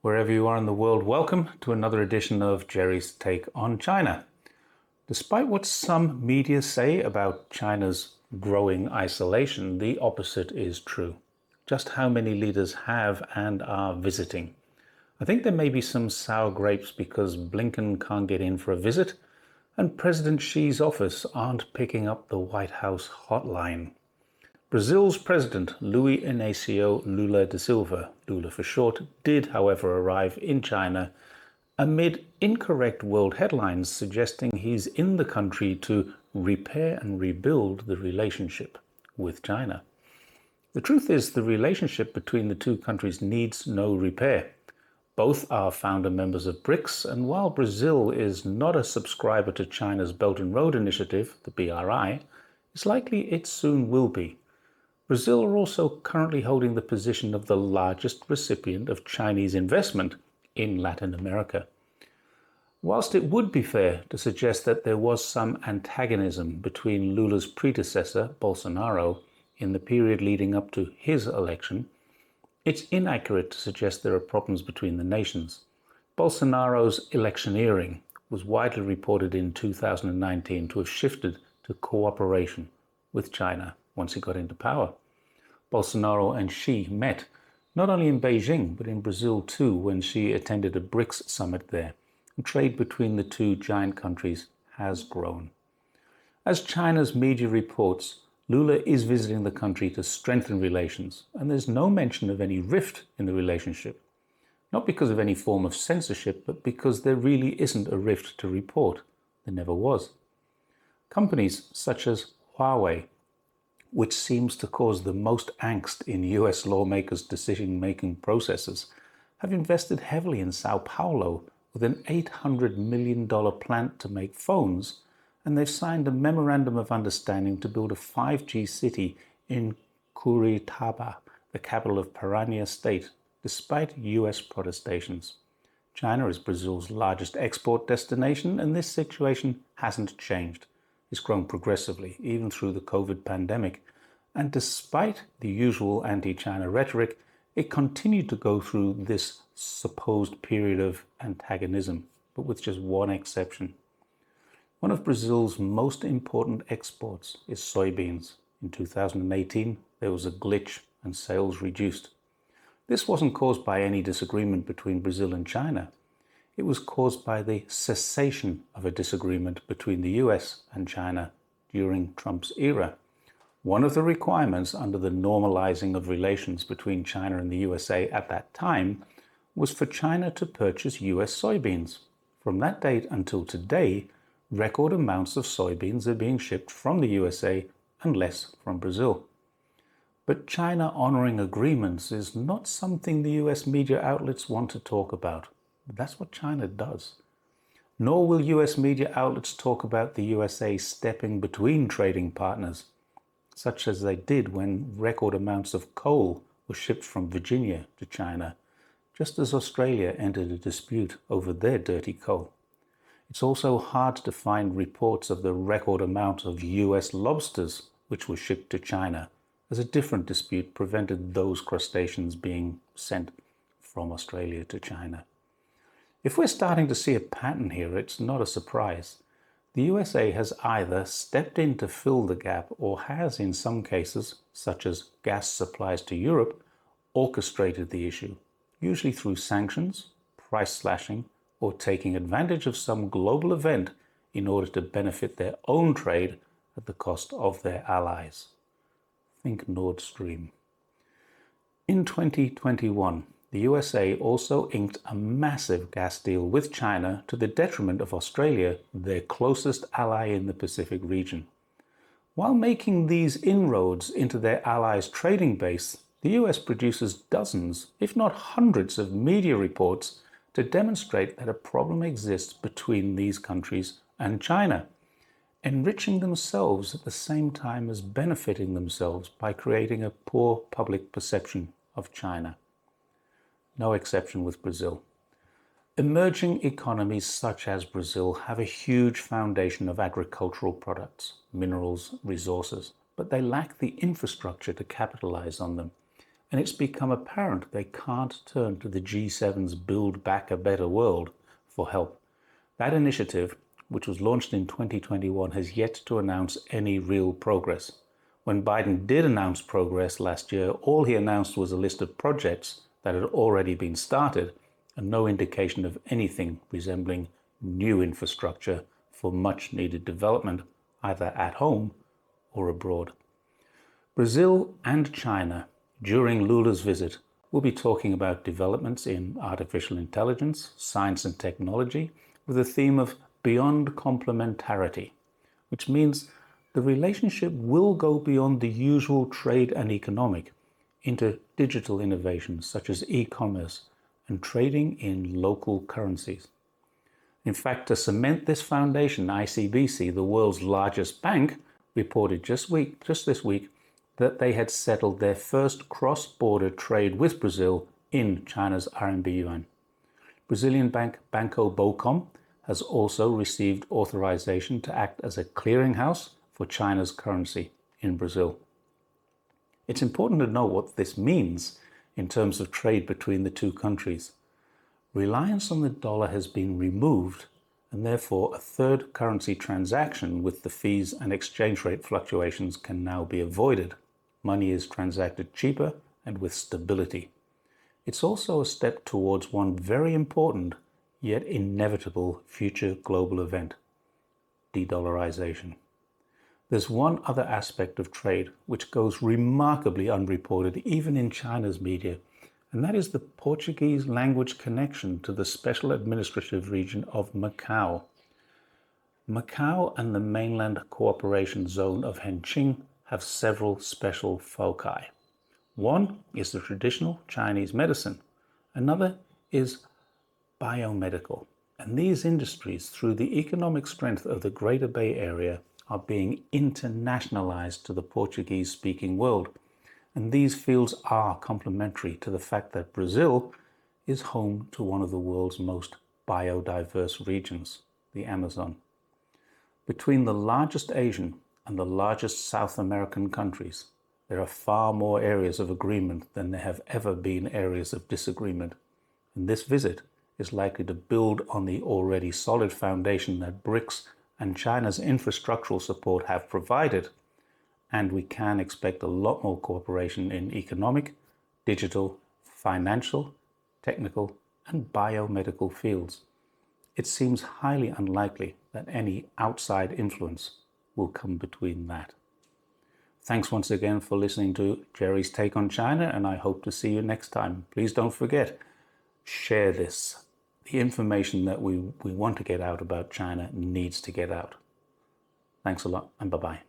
Wherever you are in the world, welcome to another edition of Jerry's Take on China. Despite what some media say about China's growing isolation, the opposite is true. Just how many leaders have and are visiting? I think there may be some sour grapes because Blinken can't get in for a visit, and President Xi's office aren't picking up the White House hotline. Brazil's president, Luiz Inácio Lula da Silva, Lula for short, did, however, arrive in China amid incorrect world headlines suggesting he's in the country to repair and rebuild the relationship with China. The truth is, the relationship between the two countries needs no repair. Both are founder members of BRICS, and while Brazil is not a subscriber to China's Belt and Road Initiative, the BRI, it's likely it soon will be. Brazil are also currently holding the position of the largest recipient of Chinese investment in Latin America. Whilst it would be fair to suggest that there was some antagonism between Lula's predecessor, Bolsonaro, in the period leading up to his election, it's inaccurate to suggest there are problems between the nations. Bolsonaro's electioneering was widely reported in 2019 to have shifted to cooperation with China once he got into power. Bolsonaro and Xi met, not only in Beijing, but in Brazil too, when Xi attended a BRICS summit there, and trade between the two giant countries has grown. As China's media reports, Lula is visiting the country to strengthen relations, and there's no mention of any rift in the relationship. Not because of any form of censorship, but because there really isn't a rift to report. There never was. Companies such as Huawei, which seems to cause the most angst in US lawmakers' decision-making processes, have invested heavily in Sao Paulo with an $800 million plant to make phones, and they've signed a memorandum of understanding to build a 5G city in Curitiba, the capital of Paraná state, despite US protestations. China is Brazil's largest export destination, and this situation hasn't changed. It's grown progressively, even through the COVID pandemic. And despite the usual anti-China rhetoric, it continued to go through this supposed period of antagonism, but with just one exception. One of Brazil's most important exports is soybeans. In 2018, there was a glitch and sales reduced. This wasn't caused by any disagreement between Brazil and China. It was caused by the cessation of a disagreement between the US and China during Trump's era. One of the requirements under the normalizing of relations between China and the USA at that time was for China to purchase US soybeans. From that date until today, record amounts of soybeans are being shipped from the USA and less from Brazil. But China honoring agreements is not something the US media outlets want to talk about. That's what China does. Nor will US media outlets talk about the USA stepping between trading partners, such as they did when record amounts of coal were shipped from Virginia to China, just as Australia entered a dispute over their dirty coal. It's also hard to find reports of the record amount of US lobsters which were shipped to China, as a different dispute prevented those crustaceans being sent from Australia to China. If we're starting to see a pattern here, it's not a surprise. The USA has either stepped in to fill the gap or has, in some cases, such as gas supplies to Europe, orchestrated the issue, usually through sanctions, price slashing, or taking advantage of some global event in order to benefit their own trade at the cost of their allies. Think Nord Stream. In 2021, the USA also inked a massive gas deal with China to the detriment of Australia, their closest ally in the Pacific region. While making these inroads into their allies' trading base, the US produces dozens, if not hundreds, of media reports to demonstrate that a problem exists between these countries and China, enriching themselves at the same time as benefiting themselves by creating a poor public perception of China. No exception with Brazil. Emerging economies such as Brazil have a huge foundation of agricultural products, minerals, resources, but they lack the infrastructure to capitalize on them. and it's become apparent they can't turn to the G7's Build Back a Better World for help. That initiative, which was launched in 2021, has yet to announce any real progress. When Biden did announce progress last year, all he announced was a list of projects that had already been started and no indication of anything resembling new infrastructure for much needed development, either at home or abroad. Brazil and China, during Lula's visit, will be talking about developments in artificial intelligence, science and technology, with a theme of beyond complementarity, which means the relationship will go beyond the usual trade and economic into digital innovations such as e-commerce and trading in local currencies. In fact, to cement this foundation, ICBC, the world's largest bank, reported just this week that they had settled their first cross-border trade with Brazil in China's RMB yuan. Brazilian bank Banco Bocom has also received authorization to act as a clearinghouse for China's currency in Brazil. It's important to know what this means in terms of trade between the two countries. Reliance on the dollar has been removed, and therefore a third currency transaction with the fees and exchange rate fluctuations can now be avoided. Money is transacted cheaper and with stability. It's also a step towards one very important yet inevitable future global event: de-dollarization. There's one other aspect of trade which goes remarkably unreported even in China's media, and that is the Portuguese language connection to the special administrative region of Macau. Macau and the mainland cooperation zone of Hengqin have several special foci. One is the traditional Chinese medicine. Another is biomedical. And these industries, through the economic strength of the Greater Bay Area, are being internationalized to the Portuguese-speaking world. And these fields are complementary to the fact that Brazil is home to one of the world's most biodiverse regions, the Amazon. Between the largest Asian and the largest South American countries, there are far more areas of agreement than there have ever been areas of disagreement. And this visit is likely to build on the already solid foundation that BRICS and China's infrastructural support have provided. And we can expect a lot more cooperation in economic, digital, financial, technical, and biomedical fields. It seems highly unlikely that any outside influence will come between that. Thanks once again for listening to Jerry's Take on China, and I hope to see you next time. Please don't forget, share this. The information that we want to get out about China needs to get out. Thanks a lot, and bye-bye.